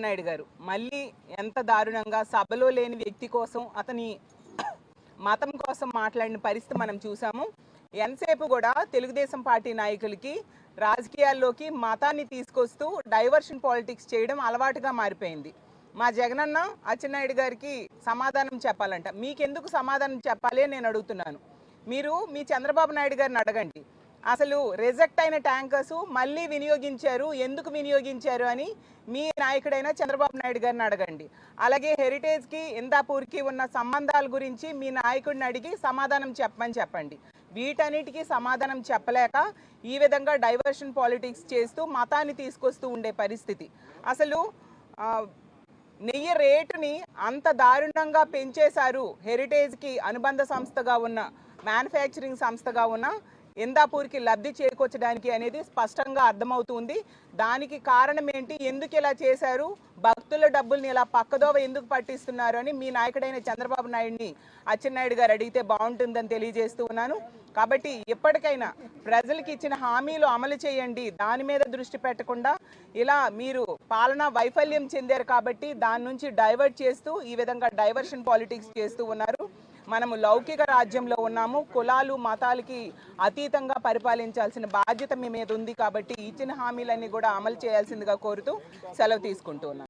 నాయుడు గారు మళ్ళీ ఎంత దారుణంగా సభలో లేని వ్యక్తి కోసం అతని మతం కోసం మాట్లాడిన పరిస్థితి మనం చూసాము. ఎంతసేపు కూడా తెలుగుదేశం పార్టీ నాయకులకి రాజకీయాల్లోకి మతాన్ని తీసుకొస్తూ డైవర్షన్ పాలిటిక్స్ చేయడం అలవాటుగా మారిపోయింది. మా జగనన్న అచ్చెన్నాయుడు గారికి సమాధానం చెప్పాలంట. మీకెందుకు సమాధానం చెప్పాలి అని నేను అడుగుతున్నాను. మీరు మీ చంద్రబాబు నాయుడు గారిని అడగండి. అసలు రిజెక్ట్ అయిన ట్యాంకర్స్ మళ్ళీ వినియోగించారు, ఎందుకు వినియోగించారు అని మీ నాయకుడైన చంద్రబాబు నాయుడు గారిని అడగండి. అలాగే హెరిటేజ్కి ఇందాపూర్కి ఉన్న సంబంధాల గురించి మీ నాయకుడిని అడిగి సమాధానం చెప్పమని చెప్పండి. వీటన్నిటికీ సమాధానం చెప్పలేక ఈ విధంగా డైవర్షన్ పాలిటిక్స్ చేస్తూ మతాన్ని తీసుకొస్తూ ఉండే పరిస్థితి. అసలు నెయ్యి రేటుని అంత దారుణంగా పెంచేశారు. హెరిటేజ్కి అనుబంధ సంస్థగా ఉన్న మ్యానుఫ్యాక్చరింగ్ సంస్థగా ఉన్న ఇందాపూర్కి లబ్ధి చేకూర్చడానికి అనేది స్పష్టంగా అర్థమవుతుంది. దానికి కారణం ఏంటి, ఎందుకు ఇలా చేశారు, భక్తుల డబ్బుల్ని ఇలా పక్కదోవ ఎందుకు పట్టిస్తున్నారు అని మీ నాయకుడైన చంద్రబాబు నాయుడిని అచ్చెన్నాయుడు గారు అడిగితే బాగుంటుందని తెలియజేస్తూ ఉన్నాను. కాబట్టి ఎప్పటికైనా ప్రజలకు ఇచ్చిన హామీలు అమలు చేయండి. దాని మీద దృష్టి పెట్టకుండా ఇలా మీరు పాలనా వైఫల్యం చెందారు కాబట్టి దాని నుంచి డైవర్ట్ చేస్తూ ఈ విధంగా డైవర్షన్ పాలిటిక్స్ చేస్తూ ఉన్నారు. మనము లౌకిక రాజ్యంలో ఉన్నాము. కులాలు మతాలకి అతీతంగా పరిపాలించాల్సిన బాధ్యత మీ మీద ఉంది. కాబట్టి ఇచ్చిన హామీలన్నీ కూడా అమలు చేయాల్సిందిగా కోరుతూ సెలవు తీసుకుంటూ ఉన్నాను.